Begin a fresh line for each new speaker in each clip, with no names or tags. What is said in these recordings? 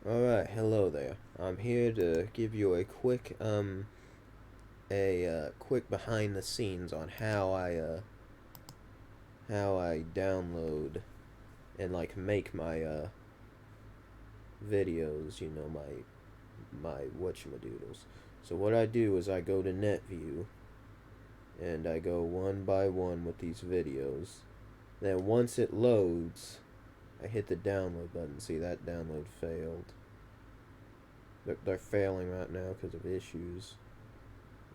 Alright, hello there. I'm here to give you a quick behind the scenes on how I download and like make my videos, my whatchamadoodles. So what I do is I go to NetView and I go one by one with these videos. Then once it loads, I hit the download button. See, that download failed. They're failing right now because of issues.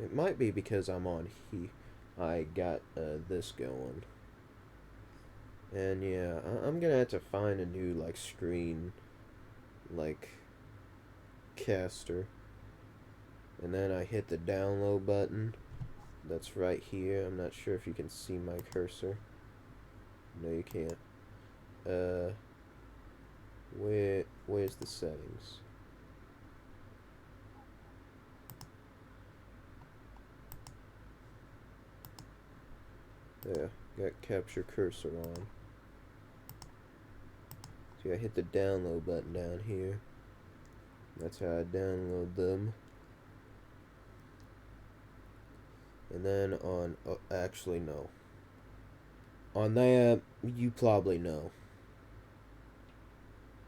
It might be because I got this going. And yeah, I'm gonna have to find a new like screen like caster. And then I hit the download button. That's right here. I'm not sure if you can see my cursor. No, you can't. Uh, where's the settings? There, got capture cursor on. See, I hit the download button down here. That's how I download them. And then actually no. On that, you probably know.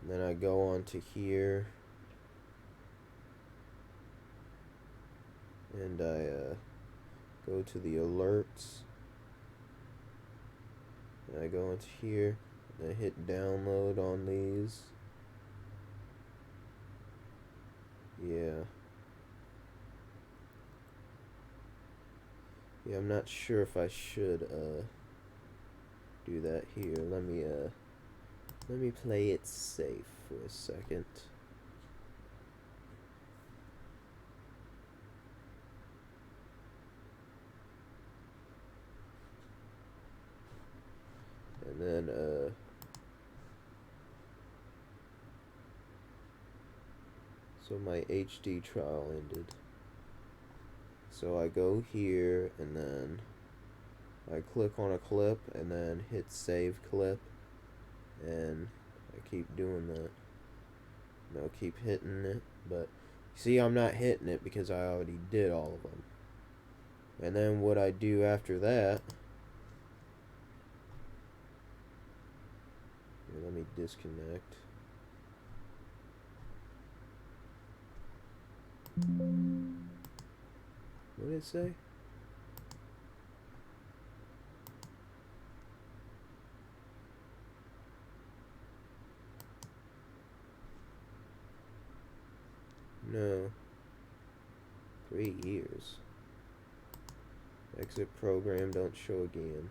And then I go on to here. And I go to the alerts. And I go into here. And I hit download on these. Yeah. Yeah, I'm not sure if I should do that here. Let me play it safe for a second. And then so my HD trial ended. So I go here and then I click on a clip and then hit save clip, and I keep doing that. And I'll keep hitting it, but see, I'm not hitting it because I already did all of them. And then what I do after that, here, let me disconnect. What did it say? No. 3 years. Exit program, don't show again.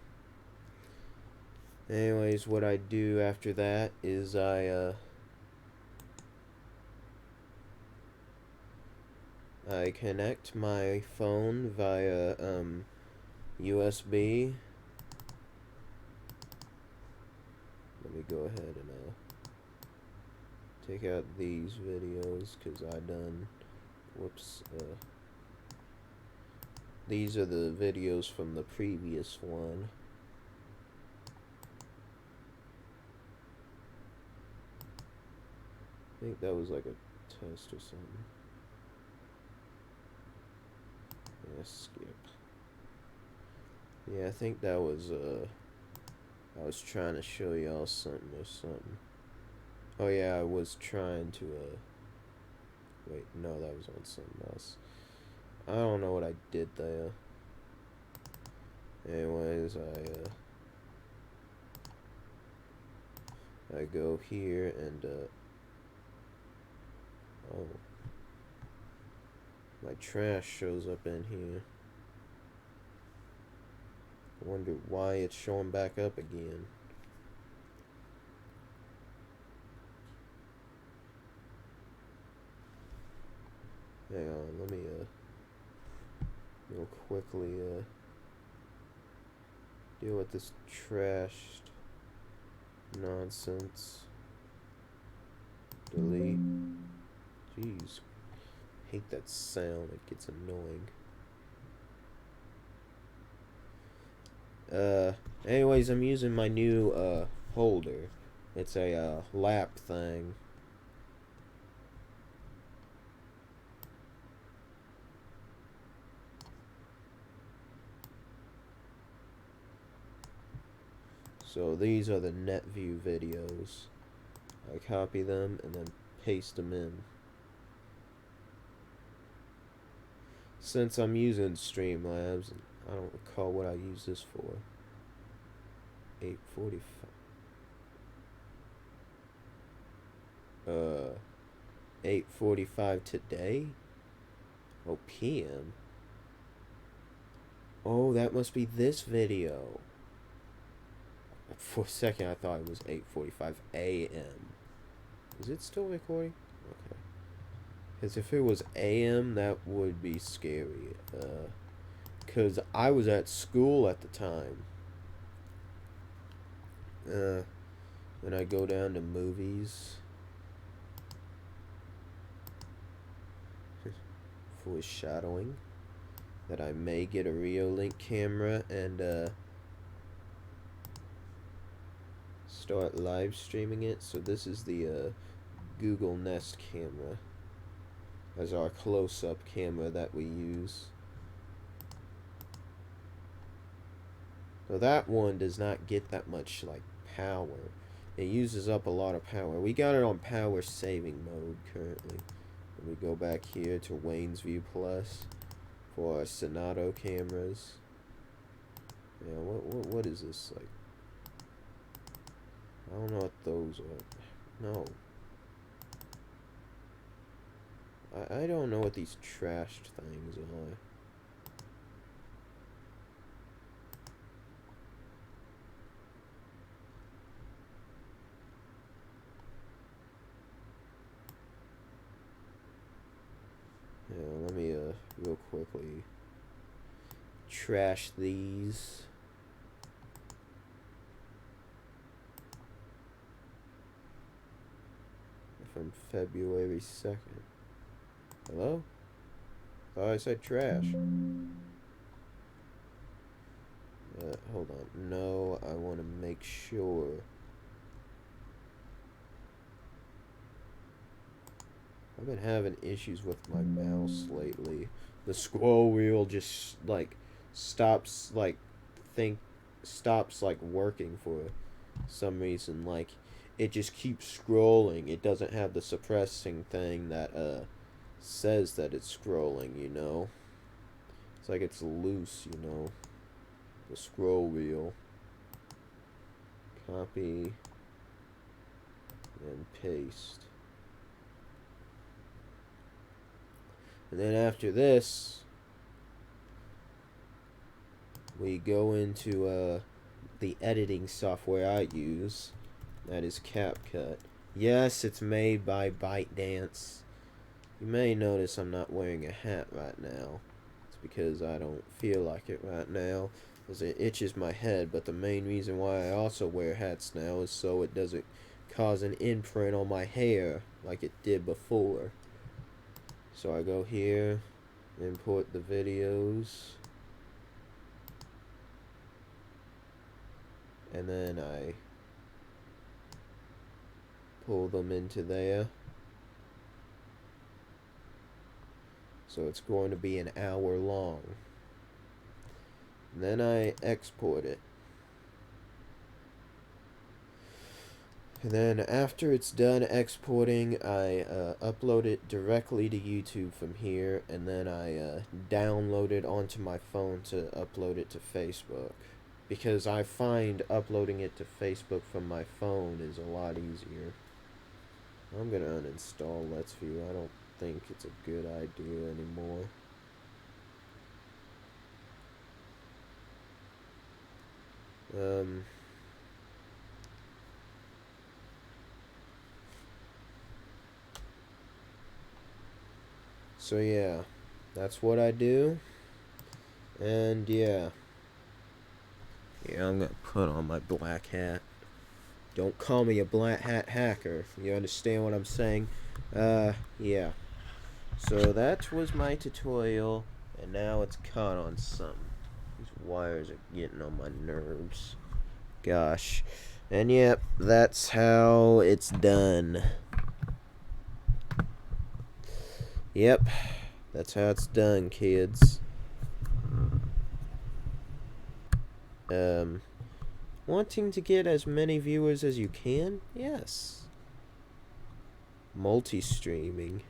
Anyways, what I do after that is I connect my phone via USB. Let me go ahead and take out these videos because I done whoops these are the videos from the previous one. I think that was like a test or something. Yeah, skip. Yeah, I think that was I was trying to show y'all something or something. Oh yeah, I was trying to wait, no, that was on something else. I don't know what I did there. Anyways, I go here and oh, my trash shows up in here. I wonder why it's showing back up again. Hang on, let me real quickly deal with this trashed nonsense. Delete. Jeez. Hate that sound, it gets annoying. Anyways, I'm using my new holder. It's a lap thing. So these are the NetView videos. I copy them and then paste them in. Since I'm using Streamlabs, I don't recall what I use this for. 8:45. 8:45 today? Oh, PM. Oh, that must be this video. For a second, I thought it was 8:45 a.m. Is it still recording? Okay. Because if it was a.m., that would be scary. Because I was at school at the time. When I go down to movies. Foreshadowing that I may get a Reolink camera and start live streaming it. So this is the Google Nest camera as our close-up camera that we use. So that one does not get that much like power. It uses up a lot of power. We got it on power saving mode currently. And we go back here to Wayne's View Plus for our Sonato cameras. Yeah, what is this like? I don't know what those are. No. I don't know what these trashed things are. Yeah, let me real quickly trash these. From February 2nd. Hello? Thought I said trash. Hold on. No, I want to make sure. I've been having issues with my mouse lately. The scroll wheel just like stops working for some reason. Like it just keeps scrolling. It doesn't have the suppressing thing that says that it's scrolling, you know. It's like it's loose, you know. The scroll wheel. Copy and paste. And then after this, we go into the editing software I use. That is CapCut. Yes, it's made by ByteDance. You may notice I'm not wearing a hat right now. It's because I don't feel like it right now, because it itches my head. But the main reason why I also wear hats now is so it doesn't cause an imprint on my hair like it did before. So I go here, import the videos, and then I pull them into there. So it's going to be an hour long. And then I export it. And then after it's done exporting, I upload it directly to YouTube from here, and then I download it onto my phone to upload it to Facebook. Because I find uploading it to Facebook from my phone is a lot easier. I'm gonna uninstall Let's View. I don't think it's a good idea anymore. So yeah, that's what I do. And yeah, I'm gonna put on my black hat. Don't call me a black hat hacker. You understand what I'm saying? Yeah. So that was my tutorial, and now it's caught on something. These wires are getting on my nerves. Gosh. And yep, that's how it's done. Yep, that's how it's done, kids. One Wanting to get as many viewers as you can? Yes. Multi-streaming.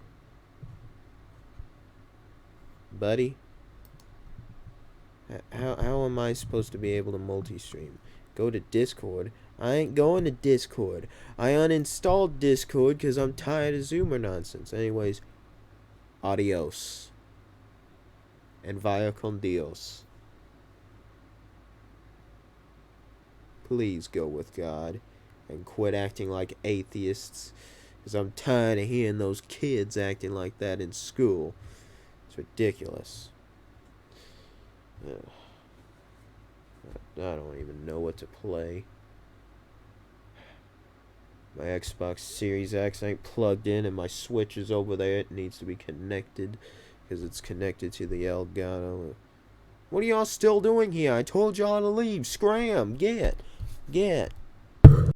Buddy? How am I supposed to be able to multi-stream? Go to Discord. I ain't going to Discord. I uninstalled Discord because I'm tired of Zoomer nonsense. Anyways, adios. And vaya con Dios. Please go with God and quit acting like atheists, because I'm tired of hearing those kids acting like that in school. It's ridiculous. Ugh. I don't even know what to play. My Xbox Series X ain't plugged in, and my Switch is over there. It needs to be connected because it's connected to the Elgato. What are y'all still doing here? I told y'all to leave. Scram! Get!